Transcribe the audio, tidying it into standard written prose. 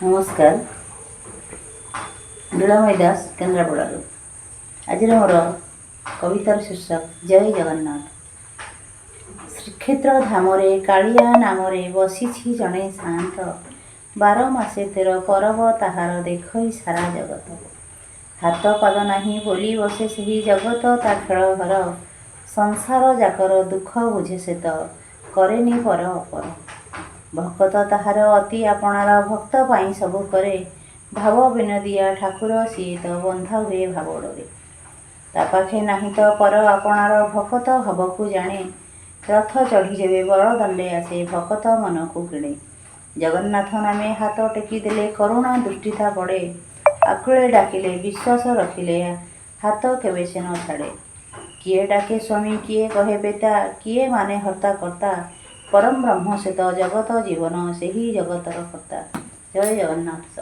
नमस्कार। नीलमयी दास केन्द्रापड़ारू। आज मोर कवितार शीर्षक जय जगन्नाथ। श्रीक्षेत्र धामरे कालिया नामरे बसिछि जणे शांत, 12 मासे 13 परब ताहार देखई सारा जगत। हाथ पाद नाही बोली बसे ସେହି जगत ता खेଳ ଘର, संसार जाकर दुख बुझे से ତ करेनि पर अपर। भक्त ताहार अति आपणार भक्त पाई सबु करे, भाव विनोदिया ठाकुर सिए तो बंधा हुए भाव डरे। ता पाखे नाही तो पर आपणार भकत भवकु जाने, रथ चढ़ी जेबे बड़दंडे आसे भकत मनकु किणे। जगन्नाथ नामे हाथ टेकी देले करुणा दृष्टिता पड़े, आकुले डाकिले विश्वास रखिले हाथ केबे से न छाड़े। किए डाके स्वामी किए कहे बेटा, किए माने हर्ता कर्ता, परम ब्रह्म से तो जगत जीवन से ही जगतर कर्ता। जय जगन्नाथ।